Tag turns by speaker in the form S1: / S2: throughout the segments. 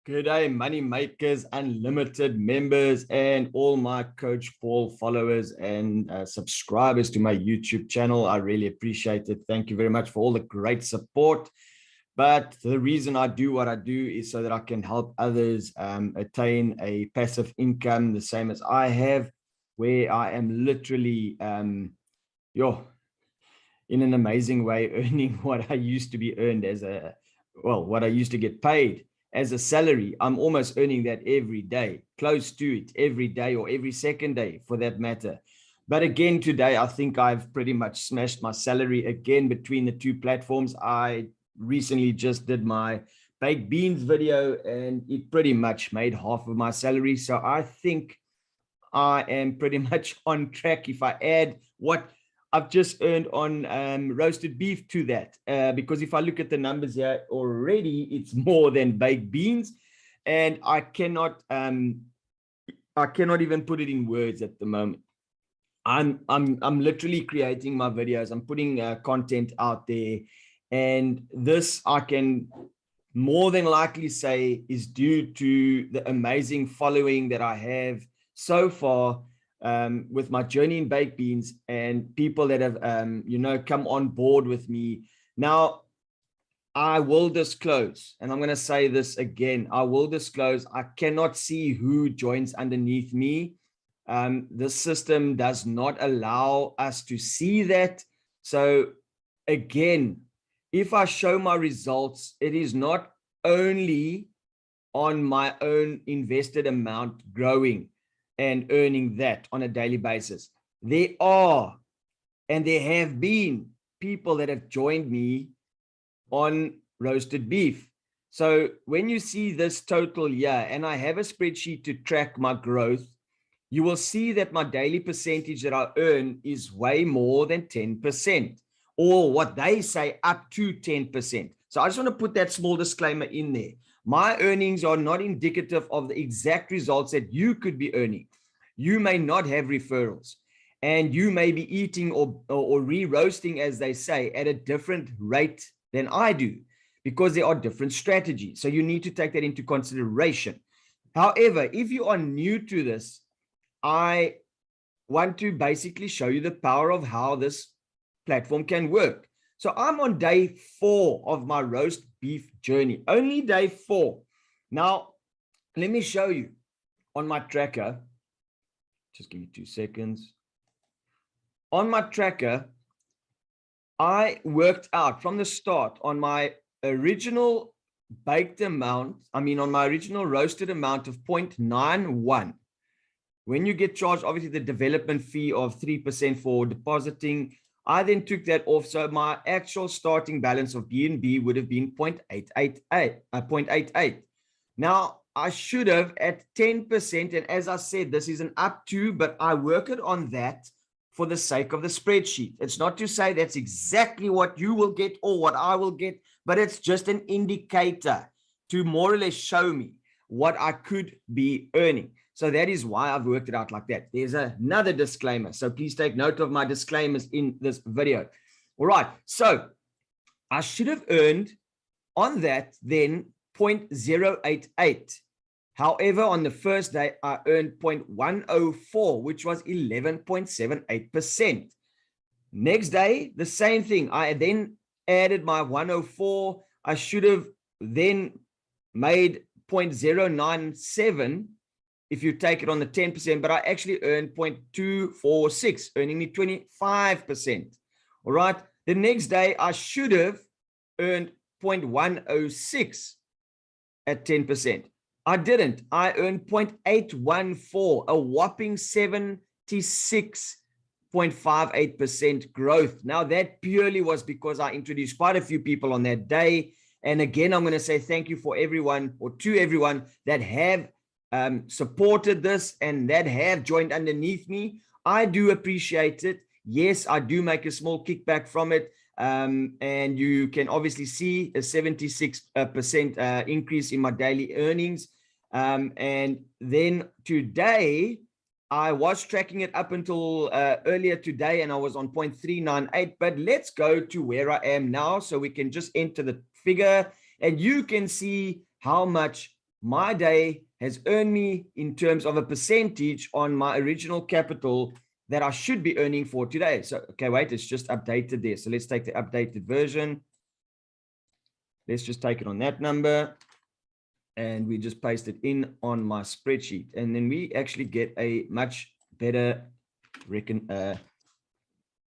S1: Good day, Money Makers Unlimited members and all my Coach Paul followers and subscribers to my YouTube channel. I really appreciate it. Thank you very much for all the great support. But the reason I do what I do is so that I can help others attain a passive income, the same as I have, where I am literally, in an amazing way, earning what I used to be earned as what I used to get paid as a salary. I'm almost earning that every day, close to it every day or every second day for that matter. But again, today, I think I've pretty much smashed my salary again between the two platforms. I recently just did my baked beans video and it pretty much made half of my salary. So I think I am pretty much on track if I add what I've just earned on roasted beef to that, because if I look at the numbers here already, it's more than baked beans, and I cannot even put it in words at the moment. I'm literally creating my videos. I'm putting content out there, and this I can more than likely say is due to the amazing following that I have so far. With my journey in baked beans and people that have, come on board with me. Now, I will disclose, and I'm going to say this again, I will disclose, I cannot see who joins underneath me. The system does not allow us to see that. So again, if I show my results, it is not only on my own invested amount growing and earning that on a daily basis. There are, and there have been people that have joined me on roasted beef. So when you see this total year, and I have a spreadsheet to track my growth, you will see that my daily percentage that I earn is way more than 10%, or what they say up to 10%. So I just want to put that small disclaimer in there. My earnings are not indicative of the exact results that you could be earning. You may not have referrals, and you may be eating or re-roasting, as they say, at a different rate than I do, because there are different strategies. So you need to take that into consideration. However, if you are new to this, I want to basically show you the power of how this platform can work. So I'm on day 4 of my roast beef journey, only day 4. Now, let me show you on my tracker. Just give me 2 seconds. On my tracker, I worked out from the start on my original baked amount, on my original roasted amount of 0.91. When you get charged, obviously, the development fee of 3% for depositing, I then took that off. So my actual starting balance of BNB would have been 0.88. Now, I should have at 10%. And as I said, this is an up to, but I work it on that for the sake of the spreadsheet. It's not to say that's exactly what you will get or what I will get, but it's just an indicator to more or less show me what I could be earning. So that is why I've worked it out like that. There's another disclaimer. So please take note of my disclaimers in this video. All right. So I should have earned on that then 0.088. However, on the first day, I earned 0.104, which was 11.78%. Next day, the same thing. I then added my 104. I should have then made 0.097 if you take it on the 10%, but I actually earned 0.246, earning me 25%. All right. The next day, I should have earned 0.106 at 10%. I didn't. I earned 0.814, a whopping 76.58% growth. Now, that purely was because I introduced quite a few people on that day. And again, I'm going to say thank you for everyone, or to everyone that have supported this and that have joined underneath me. I do appreciate it. Yes, I do make a small kickback from it. And you can obviously see a 76% increase in my daily earnings. And then today, I was tracking it up until earlier today, and I was on 0.398. But let's go to where I am now, so we can just enter the figure, and you can see how much my day has earned me in terms of a percentage on my original capital that I should be earning for today. So, okay, wait, it's just updated there. So let's take the updated version. Let's just take it on that number. And we just paste it in on my spreadsheet. And then we actually get a much better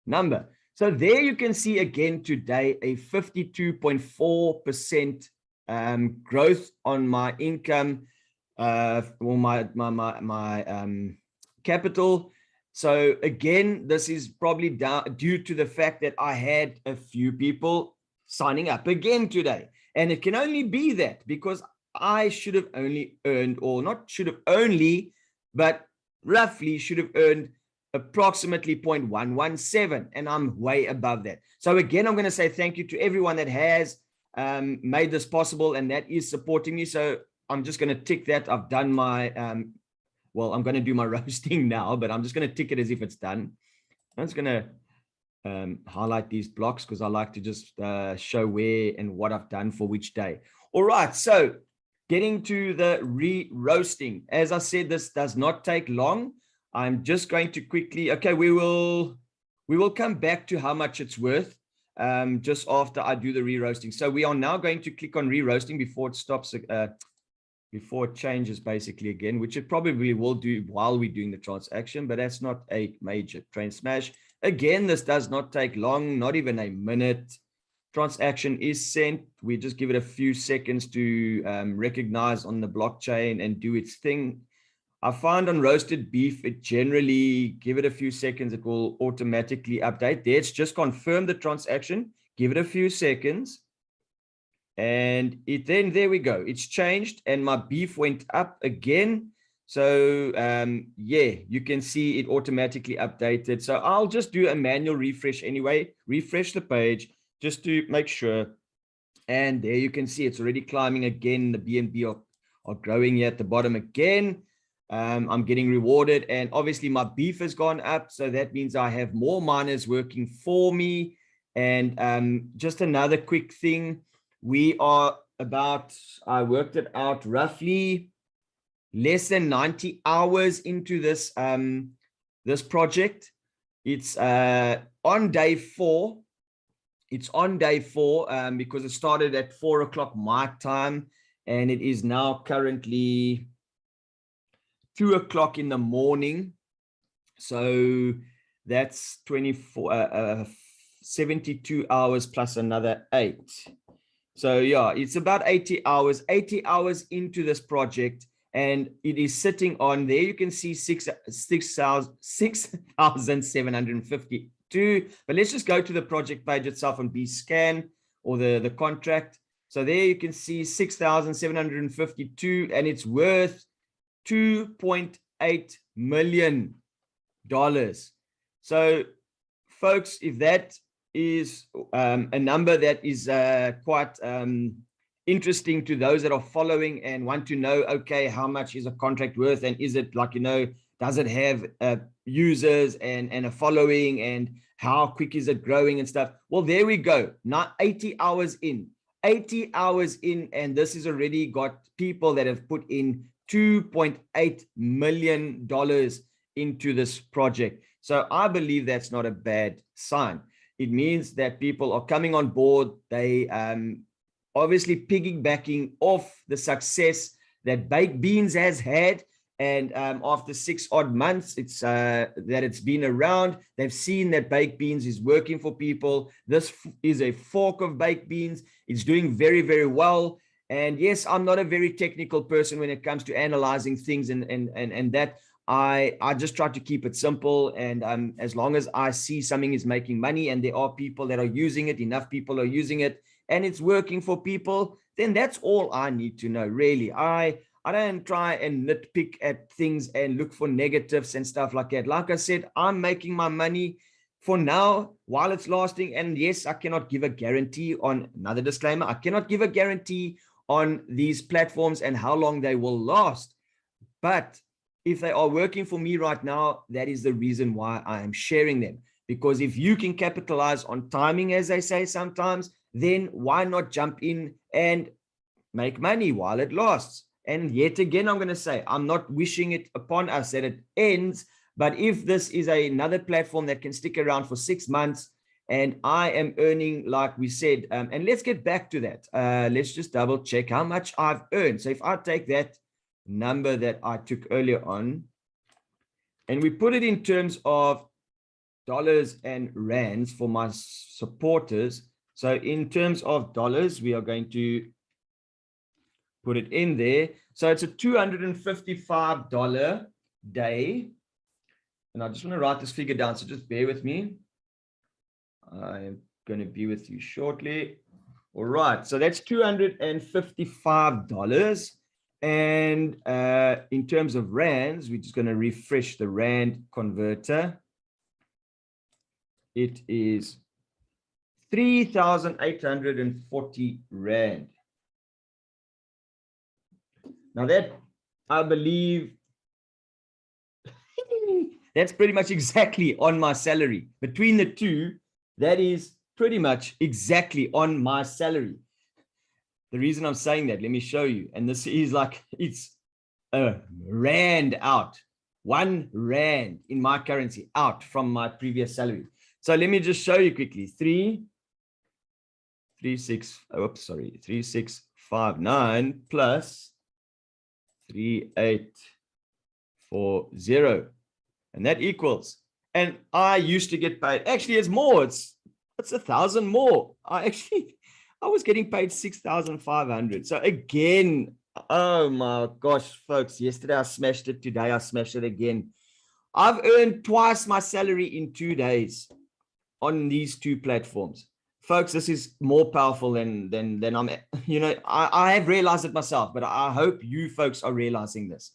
S1: number. So there you can see again today a 52.4% growth on my income, or my capital. So again, this is probably due to the fact that I had a few people signing up again today. And it can only be that because I should have only earned, or not should have only, but roughly should have earned approximately 0.117, and I'm way above that. So again, I'm going to say thank you to everyone that has made this possible and that is supporting me. So I'm just going to tick that. I've done my, well, I'm going to do my roasting now, but I'm just going to tick it as if it's done. I'm just going to highlight these blocks because I like to just show where and what I've done for which day. All right, so getting to the re-roasting. As I said, this does not take long. I'm just going to quickly, okay, we will come back to how much it's worth just after I do the re-roasting. So we are now going to click on re-roasting before it stops, before it changes basically again, which it probably will do while we're doing the transaction, but that's not a major train smash. Again, this does not take long, not even a minute. Transaction is sent. We just give it a few seconds to recognize on the blockchain and do its thing. I find on roasted beef, it generally, give it a few seconds, it will automatically update. There, it's just confirmed the transaction. Give it a few seconds. And it then, there we go. It's changed and my beef went up again. So yeah, you can see it automatically updated. So I'll just do a manual refresh anyway, refresh the page just to make sure. And there you can see it's already climbing again. The BNB are growing here at the bottom again. I'm getting rewarded, and obviously my beef has gone up. So that means I have more miners working for me. And just another quick thing, we are about, I worked it out, roughly less than 90 hours into this this project. It's on day 4. It's on day 4 because it started at 4 o'clock my time, and it is now currently 2 o'clock in the morning. So that's 72 hours plus another 8. So yeah, it's about 80 hours into this project, and it is sitting on there. You can see 6,752. But let's just go to the project page itself on BScan or the contract. So there you can see 6,752, and it's worth $2.8 million. So folks, if that is a number that is quite interesting to those that are following and want to know, okay, how much is a contract worth, and is it like, you know, does it have users and a following, and how quick is it growing and stuff? Well, there we go. Now 80 hours in, and this has already got people that have put in $2.8 million into this project. So I believe that's not a bad sign. It means that people are coming on board. They obviously piggybacking off the success that Baked Beans has had. And after 6 odd months, it's that it's been around, they've seen that Baked Beans is working for people. This is a fork of Baked Beans. It's doing very, very well. And yes, I'm not a very technical person when it comes to analyzing things and that. I just try to keep it simple. And as long as I see something is making money and there are people that are using it, enough people are using it, and it's working for people, then that's all I need to know, really. I don't try and nitpick at things and look for negatives and stuff like that. Like I said, I'm making my money for now while it's lasting. And yes, I cannot give a guarantee on, another disclaimer, I cannot give a guarantee on these platforms and how long they will last. But if they are working for me right now, that is the reason why I am sharing them. Because if you can capitalize on timing, as they say sometimes, then why not jump in and make money while it lasts? And yet again, I'm going to say, I'm not wishing it upon us that it ends, but if this is another platform that can stick around for 6 months, and I am earning, like we said, and let's get back to that. Let's just double check how much I've earned. So if I take that number that I took earlier on, and we put it in terms of dollars and rands for my supporters. So in terms of dollars, we are going to put it in there. So it's a $255 day. And I just want to write this figure down. So just bear with me. I'm going to be with you shortly. All right. So that's $255. And in terms of rands, we're just going to refresh the rand converter. It is 3,840 rand. Now that, I believe, that's pretty much exactly on my salary. Between the two, that is pretty much exactly on my salary. The reason I'm saying that, let me show you. And this is like, it's a rand out, 1 rand in my currency out from my previous salary. So let me just show you quickly. 3659 plus 3840. And that equals, and I used to get paid, actually it's more, it's 1,000 more. I was getting paid 6,500. So again, oh my gosh, folks, yesterday I smashed it, today I smashed it again. I've earned twice my salary in 2 days on these 2 platforms. Folks, this is more powerful than I'm, I have realized it myself, but I hope you folks are realizing this.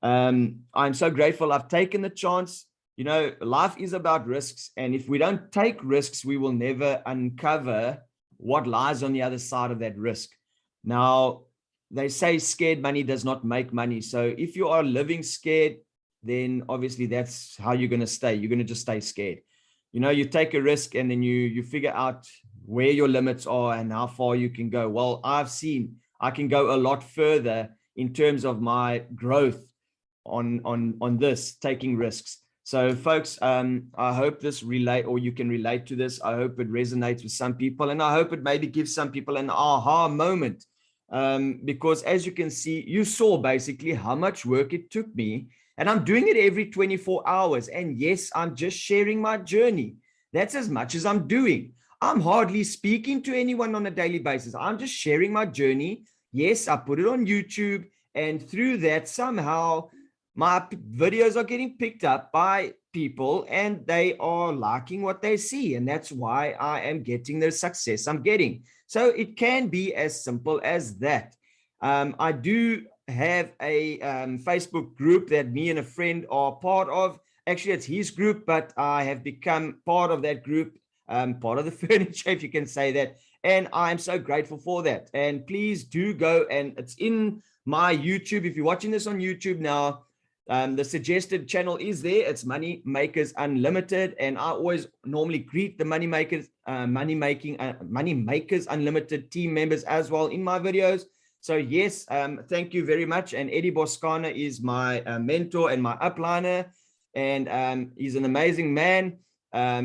S1: I'm so grateful I've taken the chance. Life is about risks. And if we don't take risks, we will never uncover what lies on the other side of that risk. Now, they say scared money does not make money. So if you are living scared, then obviously that's how you're going to stay. You're going to just stay scared. You take a risk and then you figure out where your limits are and how far you can go. Well, I've seen I can go a lot further in terms of my growth on this, taking risks. So folks, I hope this you can relate to this. I hope it resonates with some people, and I hope it maybe gives some people an aha moment. Because as you can see, you saw basically how much work it took me, and I'm doing it every 24 hours. And yes, I'm just sharing my journey. That's as much as I'm doing. I'm hardly speaking to anyone on a daily basis. I'm just sharing my journey. Yes, I put it on YouTube, and through that, somehow my videos are getting picked up by people and they are liking what they see. And that's why I am getting the success I'm getting. So it can be as simple as that. I do have a Facebook group that me and a friend are part of. Actually, it's his group, but I have become part of that group, part of the furniture, if you can say that. And I'm so grateful for that. And please do go, and it's in my YouTube. If you're watching this on YouTube now, the suggested channel is there. It's Money Makers Unlimited, and I always normally greet the Money Makers Unlimited team members as well in my videos. So yes, thank you very much. And Eddie Boscana is my mentor and my upliner, and he's an amazing man.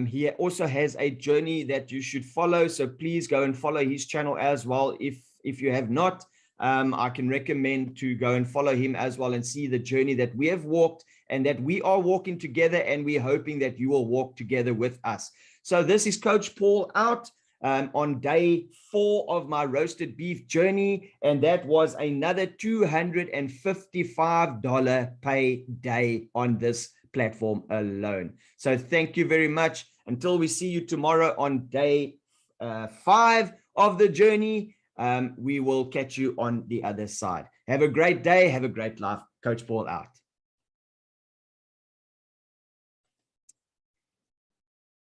S1: He also has a journey that you should follow, so please go and follow his channel as well if you have not. I can recommend to go and follow him as well and see the journey that we have walked and that we are walking together, and we're hoping that you will walk together with us. So this is Coach Paul out on day 4 of my roasted beef journey, and that was another $255 pay day on this platform alone. So thank you very much. Until we see you tomorrow on day 5 of the journey, we will catch you on the other side. Have a great day. Have a great life. Coach Paul out.